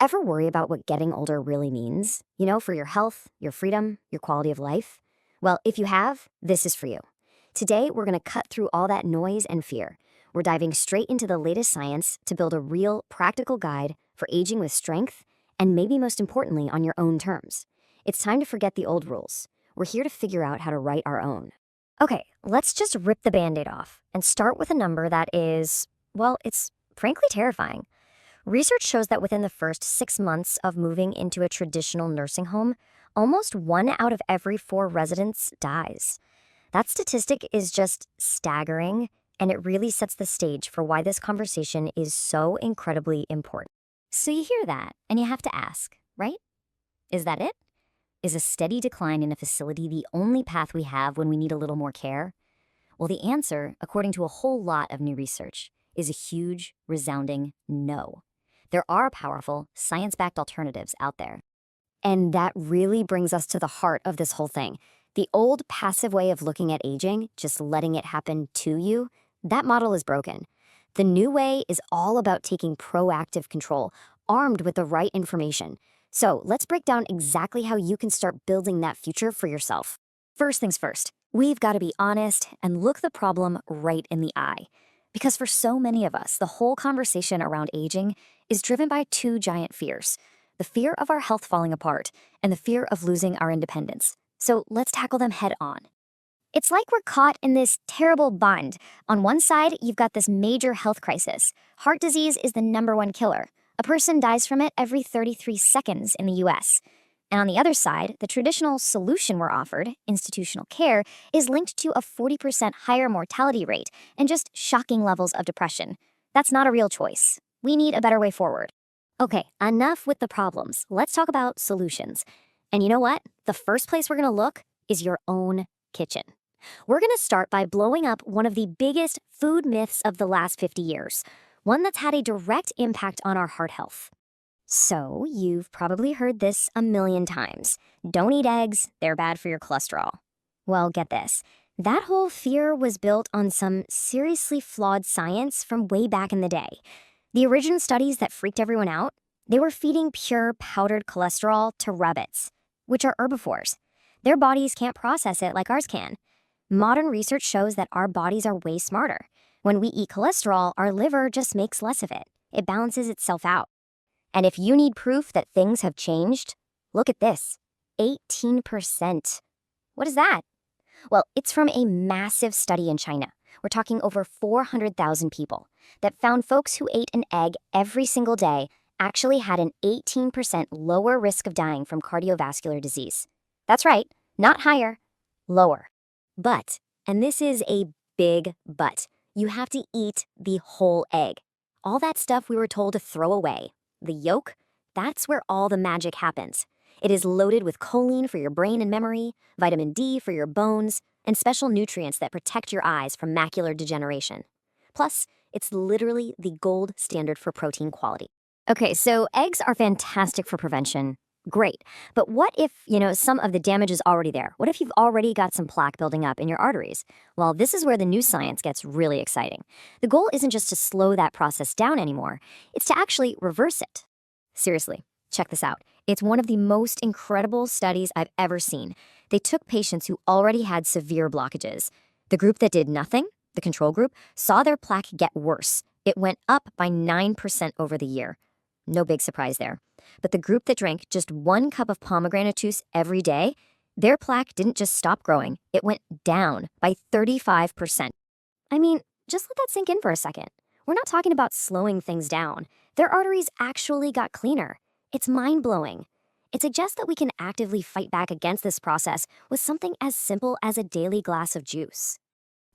Ever worry about what getting older really means? For your health, your freedom, your quality of life? Well, if you have, this is for you. Today, we're going to cut through all that noise and fear. We're diving straight into the latest science to build a real, practical guide for aging with strength, and maybe most importantly, on your own terms. It's time to forget the old rules. We're here to figure out how to write our own. Okay, let's just rip the Band-Aid off and start with a number that is, well, it's frankly terrifying. Research shows that within the first 6 months of moving into a traditional nursing home, almost 1 out of every 4 residents dies. That statistic is just staggering, and it really sets the stage for why this conversation is so incredibly important. So you hear that, and you have to ask, right? Is that it? Is a steady decline in a facility the only path we have when we need a little more care? Well, the answer, according to a whole lot of new research, is a huge, resounding no. There are powerful, science-backed alternatives out there. And that really brings us to the heart of this whole thing. The old passive way of looking at aging, just letting it happen to you, that model is broken. The new way is all about taking proactive control, armed with the right information. So let's break down exactly how you can start building that future for yourself. First things first, we've got to be honest and look the problem right in the eye. Because for so many of us, the whole conversation around aging is driven by 2 giant fears: the fear of our health falling apart and the fear of losing our independence. So let's tackle them head on. It's like we're caught in this terrible bind. On one side, you've got this major health crisis. Heart disease is the #1 killer. A person dies from it every 33 seconds in the US. And on the other side, the traditional solution we're offered, institutional care, is linked to a 40% higher mortality rate and just shocking levels of depression. That's not a real choice. We need a better way forward. Okay, enough with the problems. Let's talk about solutions. And you know what? The first place we're going to look is your own kitchen. We're going to start by blowing up one of the biggest food myths of the last 50 years, one that's had a direct impact on our heart health. So, you've probably heard this a million times. Don't eat eggs, they're bad for your cholesterol. Well, get this. That whole fear was built on some seriously flawed science from way back in the day. The original studies that freaked everyone out, they were feeding pure powdered cholesterol to rabbits, which are herbivores. Their bodies can't process it like ours can. Modern research shows that our bodies are way smarter. When we eat cholesterol, our liver just makes less of it. It balances itself out. And if you need proof that things have changed, look at this. 18%. What is that? Well, it's from a massive study in China. We're talking over 400,000 people that found folks who ate an egg every single day actually had an 18% lower risk of dying from cardiovascular disease. That's right, not higher, lower. But, and this is a big but, you have to eat the whole egg. All that stuff we were told to throw away. The yolk, that's where all the magic happens. It is loaded with choline for your brain and memory, vitamin D for your bones, and special nutrients that protect your eyes from macular degeneration. Plus, it's literally the gold standard for protein quality. Okay, so eggs are fantastic for prevention. Great. But what if, some of the damage is already there? What if you've already got some plaque building up in your arteries? Well, this is where the new science gets really exciting. The goal isn't just to slow that process down anymore. It's to actually reverse it. Seriously, check this out. It's one of the most incredible studies I've ever seen. They took patients who already had severe blockages. The group that did nothing, the control group, saw their plaque get worse. It went up by 9% over the year. No big surprise there. But the group that drank just 1 cup of pomegranate juice every day, their plaque didn't just stop growing, it went down by 35%. I mean, just let that sink in for a second. We're not talking about slowing things down. Their arteries actually got cleaner. It's mind-blowing. It suggests that we can actively fight back against this process with something as simple as a daily glass of juice.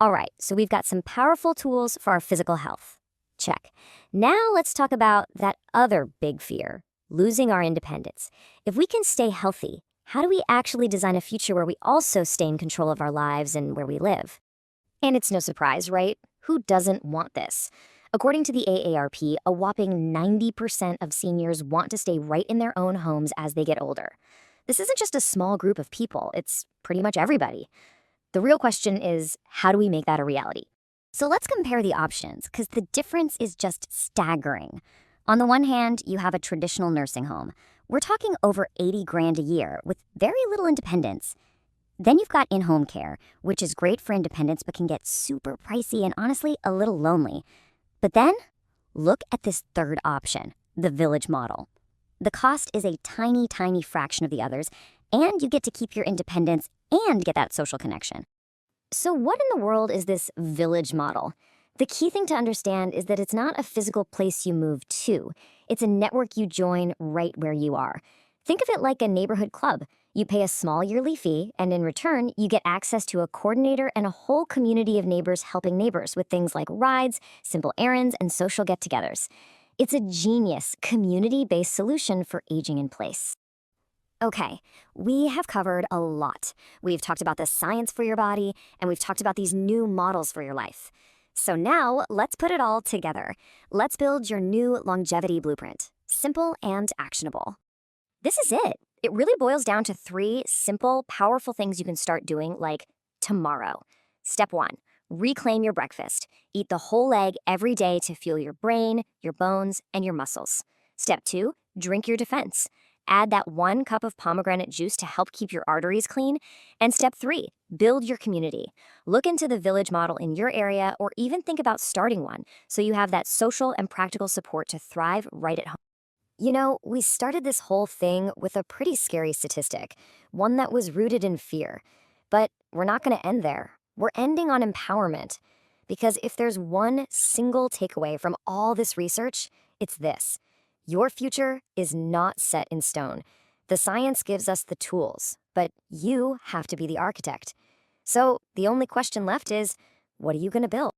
All right, so we've got some powerful tools for our physical health. Check. Now let's talk about that other big fear, losing our independence. If we can stay healthy, how do we actually design a future where we also stay in control of our lives and where we live? And it's no surprise, right? Who doesn't want this? According to the AARP, a whopping 90% of seniors want to stay right in their own homes as they get older. This isn't just a small group of people, it's pretty much everybody. The real question is, how do we make that a reality? So let's compare the options, because the difference is just staggering. On the one hand, you have a traditional nursing home. We're talking over 80 grand a year with very little independence. Then you've got in-home care, which is great for independence but can get super pricey and honestly a little lonely. But then, look at this third option, the village model. The cost is a tiny, tiny fraction of the others, and you get to keep your independence and get that social connection. So what in the world is this village model? The key thing to understand is that it's not a physical place you move to. It's a network you join right where you are. Think of it like a neighborhood club. You pay a small yearly fee, and in return, you get access to a coordinator and a whole community of neighbors helping neighbors with things like rides, simple errands, and social get-togethers. It's a genius, community-based solution for aging in place. Okay, we have covered a lot. We've talked about the science for your body, and we've talked about these new models for your life. So now, let's put it all together. Let's build your new longevity blueprint. Simple and actionable. This is it. It really boils down to 3 simple, powerful things you can start doing, like tomorrow. Step 1, reclaim your breakfast. Eat the whole egg every day to fuel your brain, your bones, and your muscles. Step 2, drink your defense. Add that 1 cup of pomegranate juice to help keep your arteries clean. And step 3, build your community. Look into the village model in your area or even think about starting one so you have that social and practical support to thrive right at home. You know, we started this whole thing with a pretty scary statistic, one that was rooted in fear. But we're not going to end there. We're ending on empowerment. Because if there's one single takeaway from all this research, it's this. Your future is not set in stone. The science gives us the tools, but you have to be the architect. So the only question left is, what are you going to build?